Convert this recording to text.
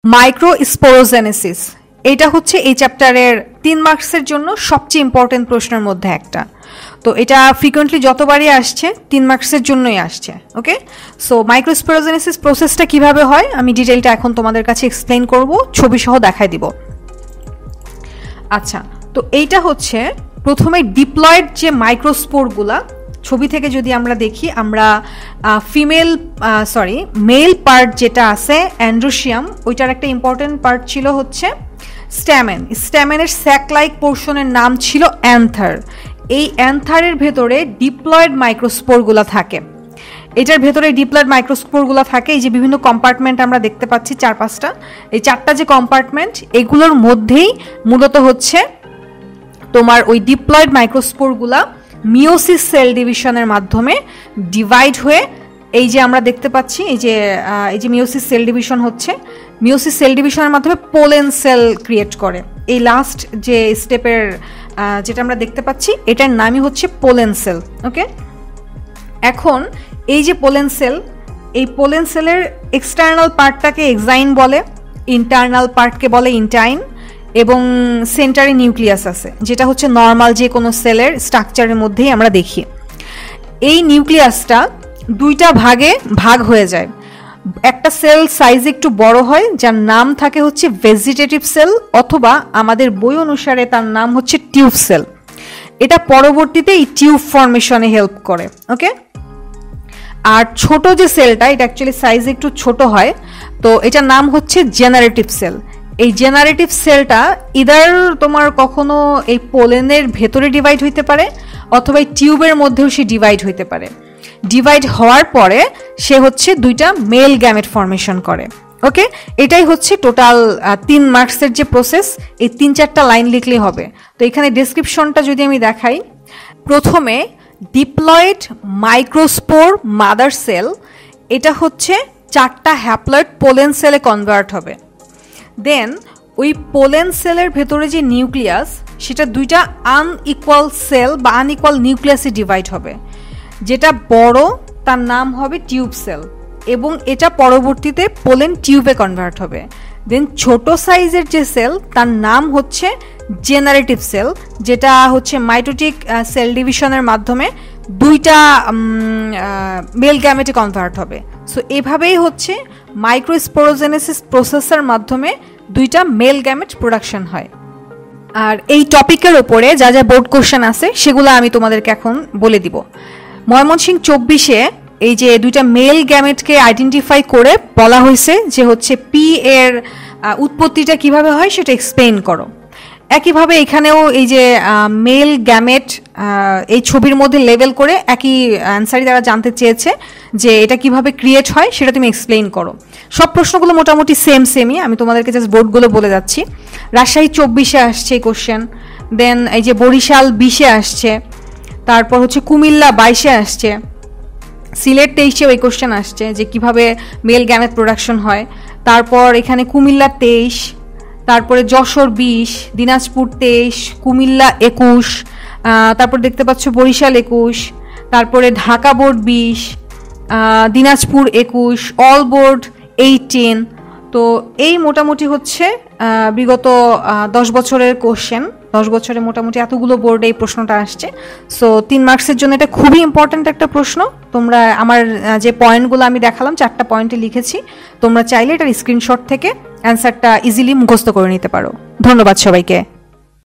Microsporogenesis এটা হচ্ছে এই চ্যাপ্টারের 3 মার্কসের জন্য সবচেয়ে ইম্পর্টেন্ট প্রশ্নের মধ্যে একটা। তো এটা ফ্রিকোয়েন্টলি যতবারই আসছে 3 মার্কসের জন্যই আসছে। ওকে, সো মাইক্রোস্পোরোজেনেসিস প্রসেসটা কিভাবে হয় আমি ডিটেইলটা এখন তোমাদের কাছে এক্সপ্লেইন করব, ছবি সহ দেখাই দিব। আচ্ছা, তো এইটা হচ্ছে প্রথমে ডিপ্লয়েড যে মাইক্রোস্পোরগুলা, ছবি থেকে যদি আমরা দেখি, আমরা মেল পার্ট যেটা আছে অ্যান্ড্রোসিয়াম, ওইটার একটা ইম্পর্টেন্ট পার্ট ছিল হচ্ছে স্ট্যামেন। স্ট্যামেনের স্যাক লাইক পোর্শনের নাম ছিল অ্যান্থার। এই অ্যান্থারের ভেতরে ডিপ্লয়েড মাইক্রোস্পোরগুলো থাকে। এটার ভেতরে ডিপ্লয়েড মাইক্রোস্পোরগুলো থাকে। এই যে বিভিন্ন কম্পার্টমেন্ট আমরা দেখতে পাচ্ছি 4-5টা, এই 4টা যে কম্পার্টমেন্ট, এগুলোর মধ্যেই মূলত হচ্ছে তোমার ওই ডিপ্লয়েড মাইক্রোস্পোরগুলা মিওসিস সেল ডিভিশনের মাধ্যমে ডিভাইড হয়ে, এই যে আমরা দেখতে পাচ্ছি এই যে মিওসিস সেল ডিভিশন হচ্ছে, মিওসিস সেল ডিভিশনের মাধ্যমে পোলেন সেল ক্রিয়েট করে। এই লাস্ট যে স্টেপের যেটা আমরা দেখতে পাচ্ছি এটার নামই হচ্ছে পোলেন সেল। ওকে, এখন এই যে পোলেন সেল, এই পোলেন সেলের এক্সটার্নাল পার্টটাকে এক্সাইন বলে, ইন্টারনাল পার্টকে বলে ইন্টাইন, এবং সেন্টারে নিউক্লিয়াস আছে, যেটা হচ্ছে নর্মাল যে কোনো সেলের স্ট্রাকচারের মধ্যেই আমরা দেখি। এই নিউক্লিয়াসটা দুইটা ভাগে ভাগ হয়ে যায়। একটা সেল সাইজ একটু বড় হয়, যার নাম থাকে হচ্ছে ভেজিটেটিভ সেল, অথবা আমাদের বই অনুসারে তার নাম হচ্ছে টিউব সেল। এটা পরবর্তীতে এই টিউব ফর্মেশনে হেল্প করে। ওকে, আর ছোট যে সেলটা, এটা অ্যাকচুয়ালি সাইজ একটু ছোট হয়, তো এটার নাম হচ্ছে জেনারেটিভ সেল। এই জেনারেটিভ সেলটা ইদার তোমার কখনো এই পোলেনের ভেতরে ডিভাইড হইতে পারে, অথবা এই টিউবের মধ্যেও সে ডিভাইড হইতে পারে। ডিভাইড হওয়ার পরে সে হচ্ছে দুইটা মেল গ্যামেট ফর্মেশন করে। ওকে, এটাই হচ্ছে টোটাল 3 মার্কসের যে প্রসেস। এই 3-4টা লাইন লিখলেই হবে। তো এখানে ডেসক্রিপশনটা যদি আমি দেখাই, প্রথমে ডিপ্লয়েড মাইক্রোস্পোর মাদার সেল, এটা হচ্ছে 4টা হ্যাপ্লয়েড পোলেন সেলে কনভার্ট হবে। দেন ওই পোলেন সেলের ভেতরে যে নিউক্লিয়াস, সেটা দুইটা আনইকুয়াল সেল বা আনইকুয়াল নিউক্লিয়াসে ডিভাইড হবে। যেটা বড় তার নাম হবে টিউব সেল, এবং এটা পরবর্তীতে পোলেন টিউবে কনভার্ট হবে। দেন ছোট সাইজের যে সেল, তার নাম হচ্ছে জেনারেটিভ সেল, যেটা হচ্ছে মাইটোটিক সেল ডিভিশনের মাধ্যমে দুইটা মেল গ্যামেটে কনভার্ট হবে। সো এভাবেই হচ্ছে মাইক্রোস্পোরোজেনেসিস প্রসেসের মাধ্যমে দুইটা মেল গ্যামেট প্রোডাকশন হয়। আর এই টপিকের ওপরে যা যা বোর্ড কোশ্চেন আছে সেগুলো আমি তোমাদেরকে এখন বলে দিব। ময়মনসিংহ 24-এ এই যে দুইটা মেল গ্যামেটকে আইডেন্টিফাই করে বলা হয়েছে যে হচ্ছে পি এর উৎপত্তিটা কিভাবে হয় সেটা এক্সপ্লেইন করো। একইভাবে এখানেও এই যে মেল গ্যামেট এই ছবির মধ্যে লেবেল করে একই অ্যান্সারই তারা জানতে চেয়েছে যে এটা কিভাবে ক্রিয়েট হয় সেটা তুমি এক্সপ্লেইন করো। সব প্রশ্নগুলো মোটামুটি সেমই, আমি তোমাদেরকে জাস্ট বোর্ডগুলো বলে যাচ্ছি। রাজশাহী 24-এ আসছে এই কোশ্চেন, দেন এই যে বরিশাল 20-এ আসছে, তারপর হচ্ছে কুমিল্লা 22-এ আসছে, সিলেট 23-এও এই কোশ্চেন আসছে যে কিভাবে মেল গ্যামেট প্রোডাকশন হয়। তারপর এখানে কুমিল্লা 23, তারপরে যশোর 20, দিনাজপুর 23, কুমিল্লা 21, তারপর দেখতে পাচ্ছ বরিশাল 21, তারপরে Dhaka board 20, Dinajpur 21, all board 18। তো এই মোটামুটি হচ্ছে বিগত 10 বছরের কোশ্চেন। 10 বছরে মোটামুটি এতগুলো বোর্ডে এই প্রশ্নটা আসছে। সো 3 মার্কসের জন্য এটা খুবই ইম্পর্ট্যান্ট একটা প্রশ্ন। তোমরা আমার যে পয়েন্টগুলো আমি দেখালাম 4টা পয়েন্টে লিখেছি, তোমরা চাইলে এটার স্ক্রিনশট থেকে অ্যান্সারটা ইজিলি মুখস্থ করে নিতে পারো। ধন্যবাদ সবাইকে।